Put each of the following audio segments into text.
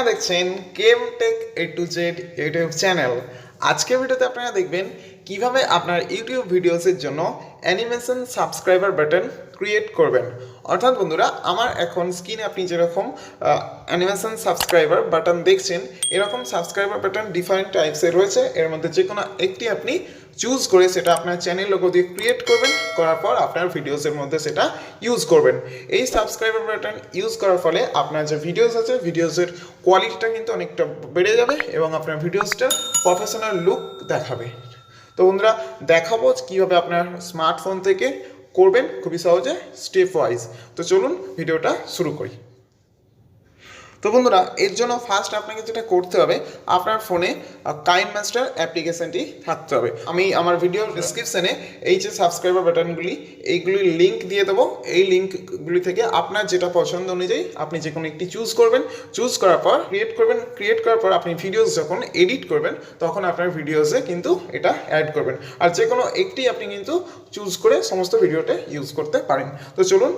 দেখছেন KmtechAtoZ YouTube channel. আজকের ভিডিওতে আপনারা দেখবেন কিভাবে আপনার ইউটিউব ভিডিওসের জন্য অ্যানিমেশন সাবস্ক্রাইবার বাটন ক্রিয়েট করবেন। অর্থাৎ বন্ধুরা, আমার এখন স্ক্রিনে আপনি যেরকম অ্যানিমেশন সাবস্ক্রাইবার বাটন দেখছেন, এরকম সাবস্ক্রাইবার বাটন ডিফারেন্ট টাইপসের রয়েছে। এর মধ্যে যে কোনো একটি আপনি চুজ করে সেটা আপনার চ্যানেল লোগো দিয়ে ক্রিয়েট করবেন, করার পর আপনার ভিডিওসের মধ্যে সেটা ইউজ করবেন। এই সাবস্ক্রাইবার বাটন ইউজ করার ফলে আপনার যে ভিডিওস আছে, ভিডিওসের কোয়ালিটিটা কিন্তু অনেকটা বেড়ে যাবে এবং আপনার ভিডিওসটা প্রফেশনাল লুক দেখাবে। তো বন্ধুরা, দেখাবো কীভাবে আপনার স্মার্টফোন থেকে করবেন খুবই সহজে, স্টেপ ওয়াইজ। তো চলুন ভিডিওটা শুরু করি। তো বন্ধুরা, এর জন্য ফার্স্ট আপনাকে যেটা করতে হবে, আপনার ফোনে কাইনমাস্টার অ্যাপ্লিকেশনটি থাকতে হবে। আমি আমার ভিডিও ডিসক্রিপশানে এই যে সাবস্ক্রাইবার বাটনগুলি, এইগুলির লিঙ্ক দিয়ে দেবো। এই লিঙ্কগুলি থেকে আপনার যেটা পছন্দ অনুযায়ী আপনি যে কোনো একটি চুজ করবেন। চুজ করার পর ক্রিয়েট করার পর আপনি ভিডিওস যখন এডিট করবেন তখন আপনার ভিডিওসে কিন্তু এটা অ্যাড করবেন। আর যে কোনো একটি আপনি কিন্তু চুজ করে সমস্ত ভিডিওতে ইউজ করতে পারেন। তো চলুন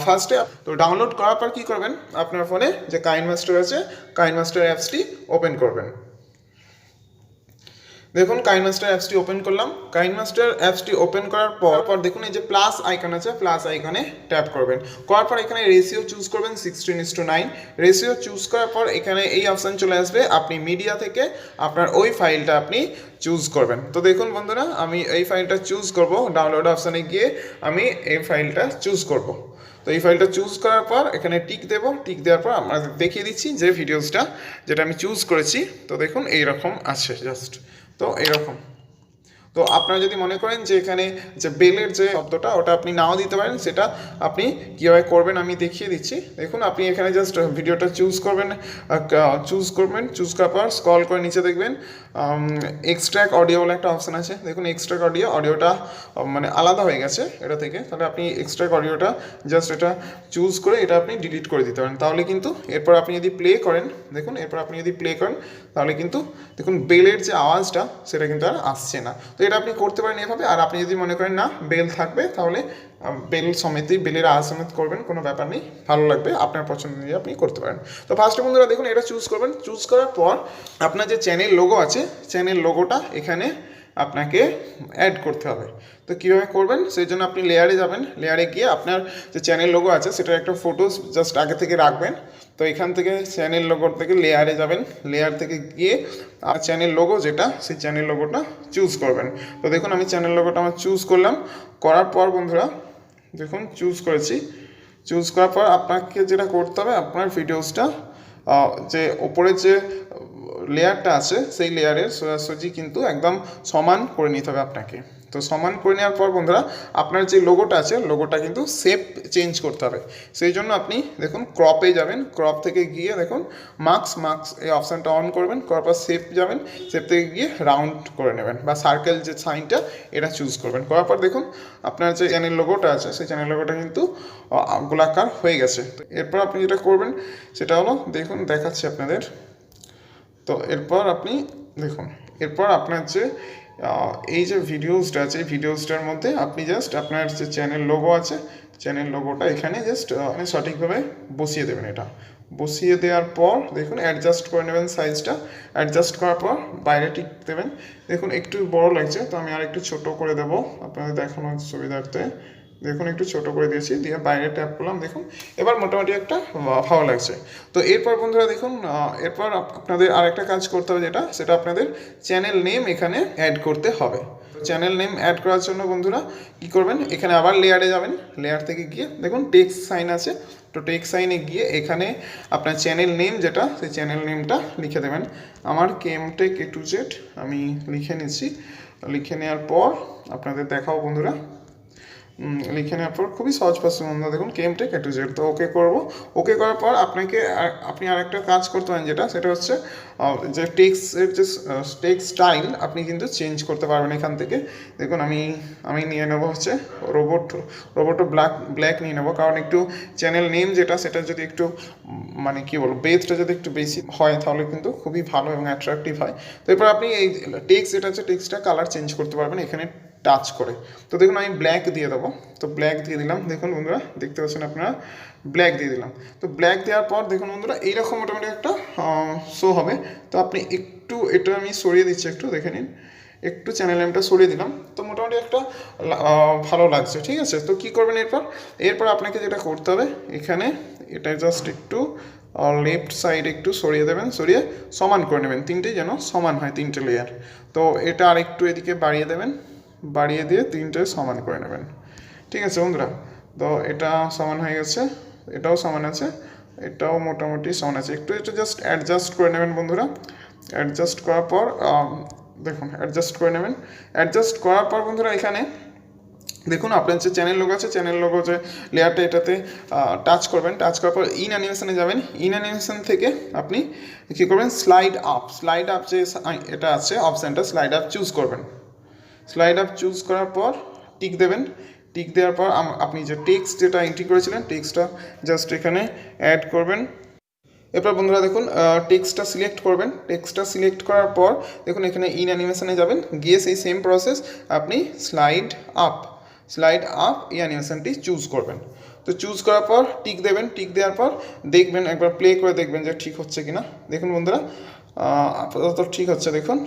ফার্স্টে তো ডাউনলোড করার পর কী করবেন, আপনার ফোনে যে কাইনমাস্টার আছে, কাইনমাস্টার অ্যাপসটি ওপেন করবেন। দেখুন, কাইনমাস্টার অ্যাপসটি ওপেন করলাম। কাইনমাস্টার অ্যাপসটি ওপেন করার পর দেখুন এই যে প্লাস আইকন আছে, প্লাস আইকনে ট্যাপ করবেন। করার পর এখানে রেশিও চুজ করবেন 16:9। রেশিও চুজ করার পর এখানে এই অপশান চলে আসবে, আপনি মিডিয়া থেকে আপনার ওই ফাইলটা আপনি চুজ করবেন। তো দেখুন বন্ধুরা, আমি এই ফাইলটা চুজ করব। ডাউনলোড অপশানে গিয়ে আমি এই ফাইলটা চুজ করব। তো এই ফাইলটা চুজ করার পর এখানে টিক দেব। টিক দেওয়ার পর আমরা দেখিয়ে দিচ্ছি যে ভিডিওসটা যেটা আমি চুজ করেছি। তো দেখুন এইরকম আছে জাস্ট। তো এইরকম। তো আপনারা যদি মনে করেন যে এখানে যে বেলের যে শব্দটা ওটা আপনি নাও দিতে পারেন, সেটা আপনি কীভাবে করবেন আমি দেখিয়ে দিচ্ছি। দেখুন, আপনি এখানে জাস্ট ভিডিওটা চুজ করবেন। চুজ করার পর স্ক্রল করে নিচে দেখবেন এক্সট্র্যাক্ট অডিও বলে একটা অপশান আছে। দেখুন, এক্সট্র্যাক্ট অডিওটা মানে আলাদা হয়ে গেছে এটা থেকে। তাহলে আপনি এক্সট্র্যাক্ট অডিওটা জাস্ট এটা চুজ করে এটা আপনি ডিলিট করে দিতে পারেন। তাহলে কিন্তু এরপর আপনি যদি প্লে করেন, দেখুন এরপর আপনি যদি প্লে করেন তাহলে কিন্তু দেখুন বেলের যে আওয়াজটা সেটা কিন্তু আর আসছে না। তো এটা আপনি করতে পারেন এভাবে। আর আপনি যদি মনে করেন না বেল থাকবে, তাহলে বেল সমেতই বেলের আওয়াজ সমেত করবেন, কোনো ব্যাপার নেই, ভালো লাগবে, আপনার পছন্দ নিয়ে আপনি করতে পারেন। তো ফার্স্টে বন্ধুরা দেখুন এটা চুজ করবেন। চুজ করার পর আপনার যে চ্যানেল লোগো আছে, চ্যানেল লোগোটা এখানে আপনাকে অ্যাড করতে হবে। তো কীভাবে করবেন, সেই জন্য আপনি লেয়ারে যাবেন। লেয়ারে গিয়ে আপনার যে চ্যানেল লোগো আছে সেটার একটা ফটো জাস্ট আগে থেকে রাখবেন। তো এখান থেকে চ্যানেল লোগোর থেকে লেয়ারে যাবেন। লেয়ার থেকে গিয়ে আর চ্যানেল লোগো যেটা, সেই চ্যানেল লোগোটা চুজ করবেন। তো দেখুন আমি চ্যানেল লোগোটা আমার চুজ করলাম। করার পর বন্ধুরা দেখুন চুজ করেছি। চুজ করার পর আপনাকে যেটা করতে হবে, আপনার ভিডিওসটা যে ওপরে যে লেয়ারটা আছে সেই লেয়ারের সোজাসুজি কিন্তু একদম সমান করে নিতে হবে আপনাকে। তো সমান করে নেওয়ার পর বন্ধুরা আপনার যে লোগোটা আছে, লোগোটা কিন্তু শেপ চেঞ্জ করতে হবে। সেই জন্য আপনি দেখুন ক্রপে যাবেন। ক্রপ থেকে গিয়ে দেখুন মার্কস এই অপশানটা অন করবেন। করার পর শেপ যাবেন। শেপ থেকে গিয়ে রাউন্ড করে নেবেন বা সার্কেল যে সাইনটা এটা চুজ করবেন। করার পর দেখুন আপনার যে চ্যানেল লোগোটা আছে সেই চ্যানেল লোগোটা কিন্তু গোলাকার হয়ে গেছে। তো এরপর আপনি যেটা করবেন সেটা হলো, দেখুন দেখাচ্ছি আপনাদের। তো এরপর আপনি দেখুন, এরপর আপনার যে এই যে ভিডিওসটা আছে, ভিডিওসটার মধ্যে আপনি জাস্ট আপনার যে চ্যানেল লোগো আছে, চ্যানেল লোগোটা এখানে জাস্ট সঠিকভাবে বসিয়ে দেবেন। এটা বসিয়ে দেওয়ার পর দেখুন অ্যাডজাস্ট করে নেবেন সাইজটা। অ্যাডজাস্ট করার পর বাইরে টিক দেবেন। দেখুন একটু বড় লাগছে, তো আমি আর একটু ছোটো করে দেবো আপনাদের দেখানোর সুবিধার্থে। দেখুন একটু ছোটো করে দিয়েছি, দিয়ে বাইরে ট্যাপ করলাম। দেখুন এবার মোটামুটি একটা ভালো লাগছে। তো এরপর বন্ধুরা দেখুন, এরপর আপনাদের আরেকটা কাজ করতে হবে, সেটা আপনাদের চ্যানেল নেম এখানে অ্যাড করতে হবে। চ্যানেল নেম অ্যাড করার জন্য বন্ধুরা কী করবেন, এখানে আবার লেয়ারে যাবেন। লেয়ার থেকে গিয়ে দেখুন টেক্সট সাইন আছে। তো টেক্সট সাইনে গিয়ে এখানে আপনার চ্যানেল নেম যেটা, সেই চ্যানেল নেমটা লিখে দেবেন। আমার KmtechAtoZ আমি লিখে নিচ্ছি। লিখে নেওয়ার পর আপনাদের দেখাও বন্ধুরা। লিখে নেওয়ার পর খুবই সহজ প্রসেস বন্ধুরা, দেখুন KmtechAtoZ। তো ওকে করব। ওকে করার পর আপনি আরেকটা কাজ করতে পারেন, সেটা হচ্ছে যে টেক্সটের যে টেক্সট স্টাইল আপনি কিন্তু চেঞ্জ করতে পারবেন এখান থেকে। দেখুন আমি নিয়ে নেবো হচ্ছে রোবটো ব্ল্যাক নিয়ে নেবো, কারণ একটু চ্যানেল নেম যেটা সেটা যদি একটু মানে কী বলবো বেসটা যদি একটু বেশি হয় তাহলে কিন্তু খুবই ভালো এবং অ্যাট্রাকটিভ হয়। তো এরপর আপনি এই টেক্সট যেটা আছে টেক্সটটা কালার চেঞ্জ করতে পারবেন। এখানে টাচ করে। তো দেখুন আমি ব্ল্যাক দিয়ে দেবো, তো ব্ল্যাক দিয়ে দিলাম, দেখুন বন্ধুরা দেখতে পাচ্ছেন আপনারা ব্ল্যাক দিয়ে দিলাম। তো ব্ল্যাক দেওয়ার পর দেখুন বন্ধুরা এইরকম মোটামুটি একটা শো হবে। তো আপনি একটু এটা আমি সরিয়ে দিচ্ছি, একটু দেখে নিন, একটু চ্যানেল নেমটা সরিয়ে দিলাম, তো মোটামুটি একটা ভালো লাগছে, ঠিক আছে। তো কী করবেন এরপর আপনাকে যেটা করতে হবে, এখানে এটা জাস্ট একটু লেফট সাইড একটু সরিয়ে দেবেন, সরিয়ে সমান করে নেবেন, তিনটেই যেন সমান হয়, তিনটে লেয়ার। তো এটা আর একটু এদিকে বাড়িয়ে দেবেন, বাড়িয়ে দিয়ে তিনটে সমান করে নেবেন, ঠিক আছে বন্ধুরা। তো এটা সমান হয়ে গেছে, এটাও সমান আছে, এটাও মোটামুটি সমান আছে, একটু এটা জাস্ট অ্যাডজাস্ট করে নেবেন বন্ধুরা। অ্যাডজাস্ট করার পর দেখুন অ্যাডজাস্ট করে নেবেন। অ্যাডজাস্ট করার পর বন্ধুরা এখানে দেখুন আপনার যে চ্যানেল লোগো আছে, চ্যানেল লোগো যে লেয়ারটা এটাতে টাচ করবেন, টাচ করার পর ইন অ্যানিমেশনে যাবেন। ইন অ্যানিমেশন থেকে আপনি কী করবেন, স্লাইড আপ যে এটা আছে অপশানটা, স্লাইড আপ চুজ করবেন। স্লাইড আপ চুজ করার পর টিক দেবেন। টিক দেওয়ার পর আপনি যে টেক্সট যেটা এন্ট্রি করেছিলেন, টেক্সটটা জাস্ট এখানে অ্যাড করবেন। এরপর বন্ধুরা দেখুন টেক্সটটা সিলেক্ট করবেন। টেক্সটটা সিলেক্ট করার পর দেখুন এখানে ইন অ্যানিমেশনে যাবেন, গিয়ে সেই সেম প্রসেস আপনি স্লাইড আপ এই অ্যানিমেশনটি চুজ করবেন। তো চুজ করার পর টিক দেবেন। টিক দেওয়ার পর দেখবেন, একবার প্লে করে দেখবেন যে ঠিক হচ্ছে কিনা। দেখুন বন্ধুরা আপাতত ঠিক হচ্ছে, দেখুন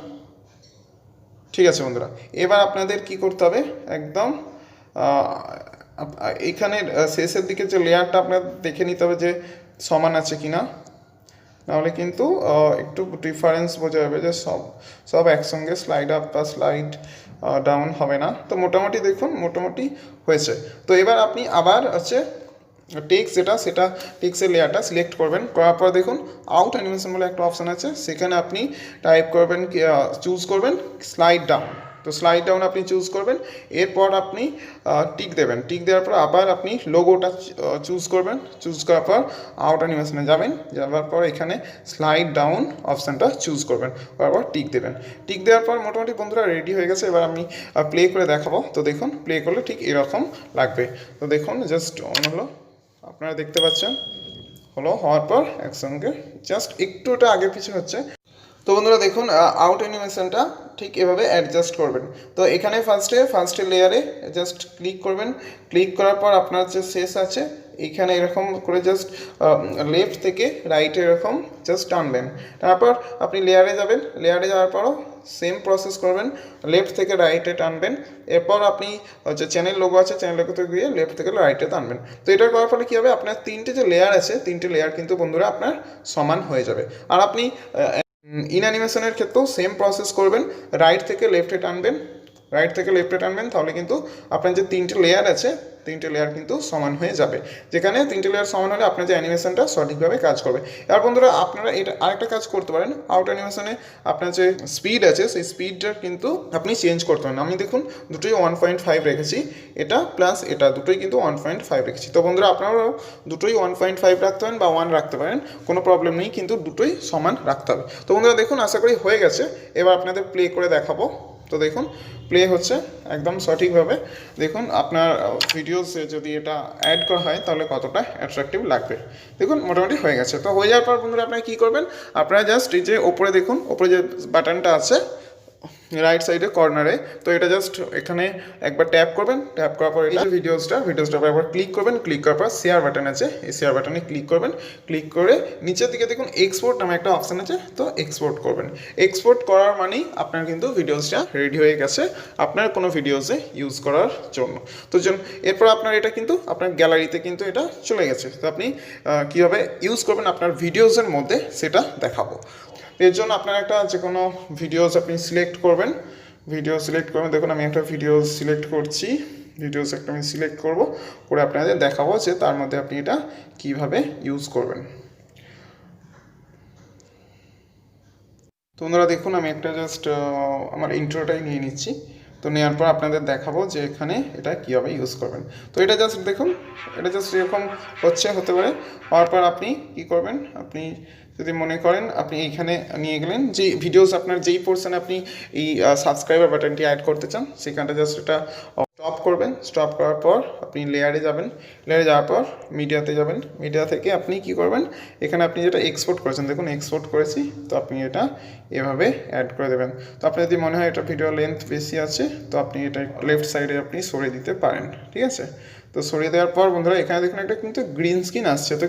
ঠিক আছে বন্ধুরা। এবার আপনাদের কি করতে হবে, একদম এখানের শেষের দিকে যে লেয়ারটা আপনার দেখে নিতে হবে যে সমান আছে কিনা, নাহলে কিন্তু একটু ডিফারেন্স বোঝা যাবে যে সব একসঙ্গে স্লাইড আপ বা স্লাইড ডাউন হবে না। তো মোটামুটি দেখুন মোটামুটি হয়েছে। তো এবার আপনি আবার হচ্ছে টেক্সট সেটা টেক্সটের লেয়ারটা সিলেক্ট করবেন। করার পর দেখুন আউট অ্যানিমেশন বলে একটা অপশান আছে, সেখানে আপনি টাইপ করবেন, চুজ করবেন স্লাইড ডাউন। তো স্লাইড ডাউন আপনি চুজ করবেন। এরপর আপনি টিক দেবেন। টিক দেওয়ার পর আবার আপনি লোগোটা চুজ করবেন। চুজ করার পর আউট অ্যানিমেশনে যাওয়ার পর এখানে স্লাইড ডাউন অপশানটা চুজ করবেন, করার পর টিক দেবেন। টিক দেওয়ার পর মোটামুটি বন্ধুরা রেডি হয়ে গেছে। এবার আমি প্লে করে দেখাবো। তো দেখুন প্লে করলে ঠিক এরকম লাগবে। তো দেখুন জাস্ট অন হলো, আপনারা দেখতে পাচ্ছেন হওয়ার পর একসঙ্গে জাস্ট একটু ওটা আগে পিছু হচ্ছে। তো বন্ধুরা দেখুন আউট অ্যানিমেশনটা ঠিক এভাবে অ্যাডজাস্ট করবেন। তো এখানে ফার্স্টে লেয়ারে জাস্ট ক্লিক করবেন। ক্লিক করার পর আপনার যে শেষ আছে এইখানে এরকম করে জাস্ট লেফট থেকে রাইটে এরকম জাস্ট টানবেন। তারপর আপনি লেয়ারে যাবেন, লেয়ারে যাওয়ার পরও সেম প্রসেস করবেন, লেফট থেকে রাইটে টানবেন। এরপর আপনি যে চ্যানেল লোগো আছে, চ্যানেল লোগোতে গিয়ে লেফট থেকে রাইটে টানবেন। তো এটা করার ফলে কী হবে, আপনার তিনটে যে লেয়ার আছে, তিনটে লেয়ার কিন্তু বন্ধুরা আপনার সমান হয়ে যাবে। আর আপনি ইন অ্যানিমেশনের ক্ষেত্রেও সেম প্রসেস করবেন, রাইট থেকে লেফটে টানবেন, তাহলে কিন্তু আপনার যে তিনটে লেয়ার আছে, তিনটে লেয়ার কিন্তু সমান হয়ে যাবে। যেখানে তিনটে লেয়ার সমান হলে আপনার যে অ্যানিমেশনটা সঠিকভাবে কাজ করবে। এবার বন্ধুরা আপনারা এটা আরেকটা কাজ করতে পারেন, আউট অ্যানিমেশনে আপনার যে স্পিড আছে সেই স্পিডটা কিন্তু আপনি চেঞ্জ করতে পারেন। আমি দেখুন দুটোই 1.5 রেখেছি, এটা প্লাস এটা দুটোই কিন্তু 1.5 রেখেছি। তো বন্ধুরা আপনারাও দুটোই 1.5 রাখতে পারেন বা 1 রাখতে পারেন, কোনো প্রবলেম নেই, কিন্তু দুটোই সমান রাখতে হবে। তো বন্ধুরা দেখুন আশা করি হয়ে গেছে। এবার আপনাদের প্লে করে দেখাবো। তো দেখুন প্লে হচ্ছে একদম সঠিকভাবে। দেখুন আপনার ভিডিওসে যদি এটা অ্যাড করা হয় তাহলে কতটা অ্যাট্রাকটিভ লাগবে। দেখুন মোটামুটি হয়ে গেছে। তো হয়ে যাওয়ার পর বন্ধুরা আপনারা কী করবেন, আপনারা জাস্ট এই যে ওপরে দেখুন, ওপরে যে বাটনটা আছে রাইট সাইডে কর্নারে, তো এটা জাস্ট এখানে একবার ট্যাপ করবেন। ট্যাপ করার পর এই যে ভিডিওসটা একবার ক্লিক করবেন। ক্লিক করার পর শেয়ার বাটন আছে, এই শেয়ার বাটনে ক্লিক করবেন। ক্লিক করে নিচের দিকে দেখুন এক্সপোর্ট নামে একটা অপশান আছে, তো এক্সপোর্ট করবেন। এক্সপোর্ট করার মানেই আপনার কিন্তু ভিডিওসটা রেডি হয়ে গেছে আপনার কোনো ভিডিওসে ইউজ করার জন্য। তো এরপর আপনার এটা কিন্তু আপনার গ্যালারিতে কিন্তু এটা চলে গেছে। তো আপনি কীভাবে ইউজ করবেন আপনার ভিডিওসের মধ্যে সেটা দেখাবো। এর জন্য আপনার একটা যে কোনো ভিডিওস আপনি সিলেক্ট করবেন। দেখুন আমি একটা ভিডিও সিলেক্ট করছি, একটা আমি সিলেক্ট করে আপনাদের দেখাবো যে তার মধ্যে আপনি এটা কিভাবে ইউজ করবেন। তো বন্ধুরা দেখুন আমি একটা জাস্ট আমার ইন্ট্রোটাই নিয়ে নিচ্ছি। তো নেওয়ার পর আপনাদের দেখাবো যে এখানে এটা কীভাবে ইউজ করবেন। তো এটা জাস্ট দেখুন, এটা জাস্ট এরকম হতে পারে। হওয়ার পর আপনি কী করবেন, আপনি যদি মনে করেন আপনি এইখানে নিয়ে গেলেন যে ভিডিওস আপনার যেই পোর্শনে আপনি এই সাবস্ক্রাইবার বাটনটি অ্যাড করতে চান, সেখানটা জাস্ট এটা স্টপ করবেন, স্টপ করার পর আপনি লেয়ারে যাবেন, লেয়ারে যাওয়ার পর মিডিয়াতে যাবেন, মিডিয়া থেকে আপনি কি করবেন, এখানে আপনি যেটা এক্সপোর্ট করেছেন, দেখুন এক্সপোর্ট করেছি, তো আপনি এটা এভাবে অ্যাড করে দেবেন। তো আপনার যদি মনে হয় এটা ভিডিও লেন্থ বেশি আছে, তো আপনি এটা লেফট সাইডে আপনি সরিয়ে দিতে পারেন, ঠিক আছে। তো সরিয়ে দেওয়ার পর বন্ধুরা এখানে দেখুন একটা কিন্তু গ্রিন স্ক্রিন আসছে, তো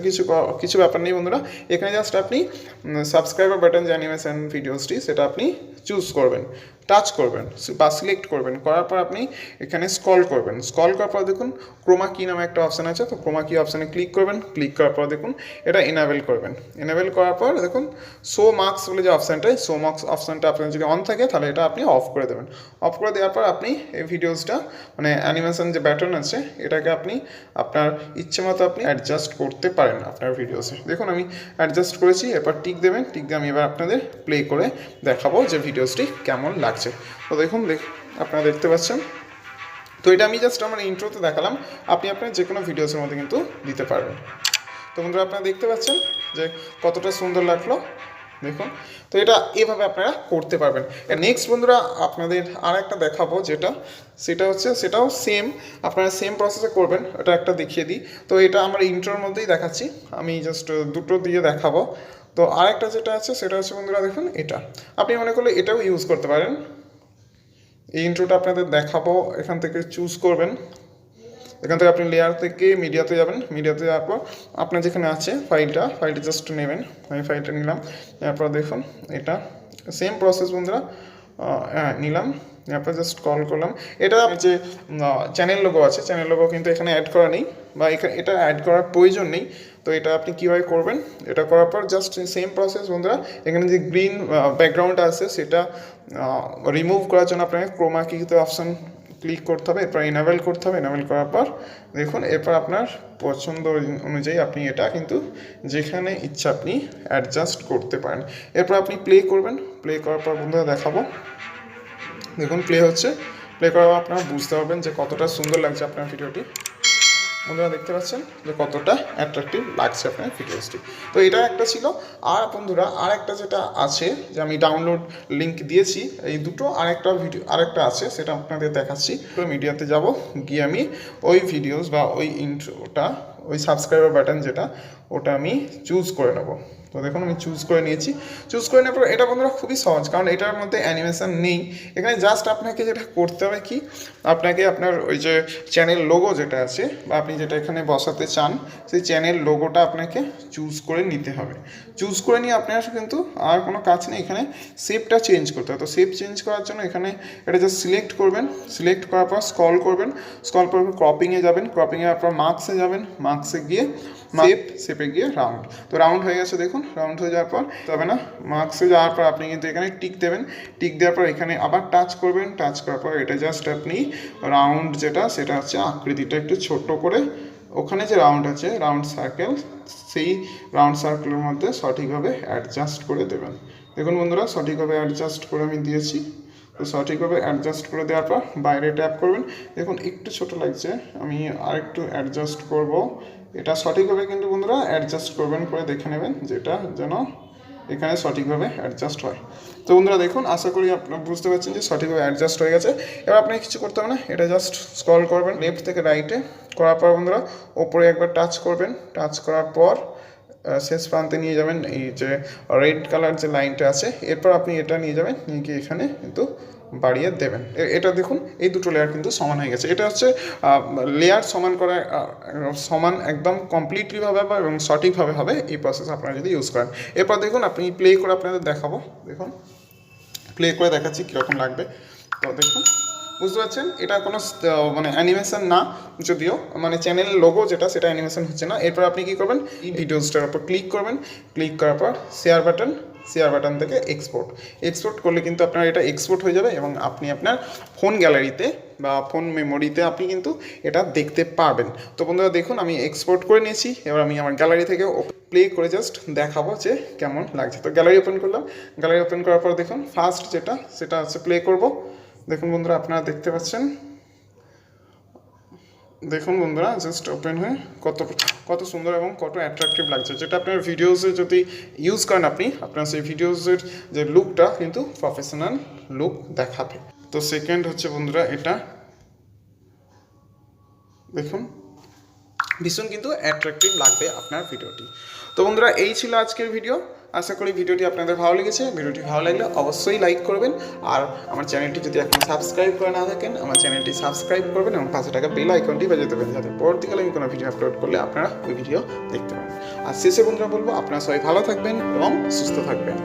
কিছু ব্যাপার নেই বন্ধুরা, এখানে জাস্ট আপনি সাবস্ক্রাইবার বাটন যে অ্যানিমেশন ভিডিওসটি সেটা আপনি চুজ করবেন, টাচ করবেন বা সিলেক্ট করবেন, করার পর আপনি এখানে স্ক্রল করবেন, স্ক্রল করার পর দেখুন ক্রোমা কি নামে একটা অপশান আছে, তো ক্রোমা কি অপশানে ক্লিক করবেন, ক্লিক করার পর দেখুন এটা এনাবেল করবেন, এনাবেল করার পর দেখুন শো মার্কস বলে যে অপশানটা, শো মার্কস অপশানটা আপনার যদি অন থাকে তাহলে এটা আপনি অফ করে দেবেন। অফ করে দেওয়ার পর আপনি এই ভিডিওসটা মানে অ্যানিমেশন যে ব্যাটন আছে এটাকে আপনি আপনার ইচ্ছে মতো আপনি অ্যাডজাস্ট করতে পারেন আপনার ভিডিওসে। দেখুন আমি অ্যাডজাস্ট করেছি, এরপর টিক দেবেন, টিক দিয়ে আমি এবার আপনাদের প্লে করে দেখাবো যে ভিডিওসটি কেমন লাগছে। তো দেখুন আপনারা দেখতে পাচ্ছেন, তো এটা আমি জাস্ট আমার ইন্ট্রোতে দেখালাম, আপনি আপনার যে কোনো ভিডিওসের মধ্যে কিন্তু দিতে পারবেন। তো বন্ধুরা আপনারা দেখতে পাচ্ছেন যে কতটা সুন্দর লাগলো, দেখুন। তো এটা এভাবে আপনারা করতে পারবেন। নেক্সট বন্ধুরা আপনাদের আর একটা দেখাবো সেটা হচ্ছে সেটাও সেম, আপনারা সেম প্রসেসে করবেন, এটা একটা দেখিয়ে দিই। তো এটা আমার ইন্ট্রোর মধ্যেই দেখাচ্ছি, আমি জাস্ট দুটো দিয়ে দেখাবো। তো আরেকটা যেটা আছে সেটা হচ্ছে বন্ধুরা দেখুন, এটা আপনি মনে করলে এটাও ইউজ করতে পারেন। এই ইন্ট্রোটা আপনাদের দেখাবো, এখান থেকে চুজ করবেন, এখান থেকে আপনি লেয়ার থেকে মিডিয়াতে যাবেন, মিডিয়াতে যাওয়ার পর আপনার যেখানে আছে ফাইলটা জাস্ট নেবেন, আমি ফাইলটা নিলাম, তারপর দেখুন এটা সেম প্রসেস বন্ধুরা, হ্যাঁ নিলাম, তারপর জাস্ট কল করলাম। এটা যে চ্যানেল লোগো আছে, চ্যানেল লোগো কিন্তু এখানে অ্যাড করা নেই বা এটা অ্যাড করার প্রয়োজন নেই। তো এটা আপনি কীভাবে করবেন, এটা করার পর জাস্ট সেম প্রসেস বন্ধুরা, এখানে যে গ্রিন ব্যাকগ্রাউন্ড আছে সেটা রিমুভ করার জন্য আপনাকে ক্রোমা কিতে অপশান ক্লিক করতে হবে, এরপর এনাবেল করতে হবে, এনাবেল করার পর দেখুন এরপর আপনার পছন্দ অনুযায়ী আপনি এটা কিন্তু যেখানে ইচ্ছা আপনি অ্যাডজাস্ট করতে পারেন। এরপর আপনি প্লে করবেন, প্লে করার পর বন্ধুরা দেখাবো, দেখুন প্লে হচ্ছে, প্লে করার পর আপনারা বুঝতে পারবেন যে কতটা সুন্দর লাগছে আপনার ভিডিওটি। বন্ধুরা দেখতে পাচ্ছেন যে কতটা অ্যাট্রাকটিভ লাগছে আপনার ভিডিওসটি। তো এটা একটা ছিল, আর বন্ধুরা আর একটা যেটা আছে যে আমি ডাউনলোড লিঙ্ক দিয়েছি, এই দুটো আরেকটা আছে সেটা আপনাদের দেখাচ্ছি। মিডিয়াতে যাব, গিয়ে আমি ওই ভিডিওস বা ওই ইন্ট্রোটা, ওই সাবস্ক্রাইবার বাটন যেটা ওটা আমি চুজ করে নেব। তো দেখুন আমি চুজ করে নিয়েছি, চুজ করে নেওয়ার পর এটা বন্ধুরা খুবই সহজ, কারণ এটার মধ্যে অ্যানিমেশন নেই। এখানে জাস্ট আপনাকে যেটা করতে হবে কি, আপনাকে আপনার ওই যে চ্যানেল লোগো যেটা আছে বা আপনি যেটা এখানে বসাতে চান সেই চ্যানেল লোগোটা আপনাকে চুজ করে নিতে হবে। চুজ করে নিয়ে আপনার কিন্তু আর কোনো কাজ নেই, এখানে শেপটা চেঞ্জ করতে হবে। তো শেপ চেঞ্জ করার জন্য এখানে এটা জাস্ট সিলেক্ট করবেন, সিলেক্ট করার পর স্ক্রল করবেন, স্ক্রল করার পর ক্রপিংয়ে যাবেন, ক্রপিংয়ে পর মার্কসে যাবেন, মার্কসে গিয়ে শেপে গিয়ে রাউন্ড। তো রাউন্ড হয়ে গেছে দেখুন, রাউন্ড হয়ে যাওয়ার পর তবে না মার্কসে যাওয়ার পর আপনি কিন্তু এখানে টিক দেবেন, টিক দেওয়ার পর এখানে আবার টাচ করবেন, টাচ করার পর এটা জাস্ট আপনি রাউন্ড যেটা সেটা হচ্ছে আকৃতিটা একটু ছোট করে ওখানে যে রাউন্ড আছে রাউন্ড সার্কেল, সেই রাউন্ড সার্কেলের মধ্যে সঠিকভাবে অ্যাডজাস্ট করে দেবেন। দেখুন বন্ধুরা সঠিকভাবে অ্যাডজাস্ট করে আমি দিয়েছি। তো সঠিকভাবে অ্যাডজাস্ট করে দেওয়ার পর বাইরে ট্যাপ করবেন, দেখুন একটু ছোট লাগছে, আমি আরেকটু অ্যাডজাস্ট করব। এটা সঠিকভাবে কিন্তু বন্ধুরা অ্যাডজাস্ট করবেন, করে দেখে নেবেন যেটা যেন এখানে সঠিকভাবে অ্যাডজাস্ট হয়। তো বন্ধুরা দেখুন আশা করি আপনারা বুঝতে পারছেন যে সঠিকভাবে অ্যাডজাস্ট হয়ে গেছে। এবার আপনাকে কিছু করতে হবে না, এটা জাস্ট স্ক্রল করবেন লেফট থেকে রাইটে, করার পর বন্ধুরা ওপরে একবার টাচ করবেন, টাচ করার পর শেষ প্রান্তে নিয়ে যাবেন এই যে রেড কালার যে লাইনটা আছে, এরপর আপনি এটা নিয়ে যাবেন, নিয়ে গিয়ে এখানে কিন্তু বাড়িয়ে দেবেন। এটা দেখুন এই দুটো লেয়ার কিন্তু সমান হয়ে গেছে। এটা হচ্ছে লেয়ার সমান করা, সমান একদম কমপ্লিটলিভাবে এবং সঠিকভাবে হবে এই প্রসেস আপনারা যদি ইউজ করেন। এরপর দেখুন আপনি প্লে করে আপনাদের দেখাবো, দেখুন প্লে করে দেখাচ্ছি কীরকম লাগবে। তো দেখুন বুঝতে পারছেন এটা কোনো মানে অ্যানিমেশন না, যদিও মানে চ্যানেল লোগো যেটা সেটা অ্যানিমেশন হচ্ছে না। এরপর আপনি কী করবেন, এই ভিডিওসটার উপর ক্লিক করবেন, ক্লিক করার পর শেয়ার বাটন থেকে এক্সপোর্ট করলে কিন্তু আপনার এটা এক্সপোর্ট হয়ে যাবে এবং আপনি আপনার ফোন গ্যালারিতে বা ফোন মেমোরিতে আপনি কিন্তু এটা দেখতে পারবেন। তো বন্ধুরা দেখুন আমি এক্সপোর্ট করে নিয়েছি, এবার আমি আমার গ্যালারি থেকে প্লে করে জাস্ট দেখাবো যে কেমন লাগছে। তো গ্যালারি ওপেন করলাম, গ্যালারি ওপেন করার পর দেখুন ফার্স্ট সেটা হচ্ছে প্লে করব। দেখুন বন্ধুরা আপনারা দেখতে পাচ্ছেন, দেখুন বন্ধুরা জাস্ট ওপেন হয়ে কত সুন্দর এবং কত অ্যাট্রাকটিভ লাগছে, যেটা আপনার ভিডিওসে যদি ইউজ করেন আপনার সেই ভিডিওসের যে লুকটা কিন্তু প্রফেশনাল লুক দেখাবে। তো সেকেন্ড হচ্ছে বন্ধুরা এটা, দেখুন ভীষণ কিন্তু অ্যাট্রাকটিভ লাগবে আপনার ভিডিওটি। তো বন্ধুরা এই ছিল আজকের ভিডিও। আশা করি ভিডিওটি আপনাদের ভালো লেগেছে। ভিডিওটি ভালো লাগলে অবশ্যই লাইক করবেন, আর আমার চ্যানেলটি যদি এখন সাবস্ক্রাইব করে না থাকেন আমার চ্যানেলটি সাবস্ক্রাইব করবেন এবং পাশে টাকা বেল আইকনটি বাজিয়ে দেবেন, যাতে পরবর্তীকালে আমি কোনো ভিডিও আপলোড করলে আপনারা ওই ভিডিও দেখতে পারেন। আর শেষে বন্ধুরা বলবো আপনারা সবাই ভালো থাকবেন এবং সুস্থ থাকবেন।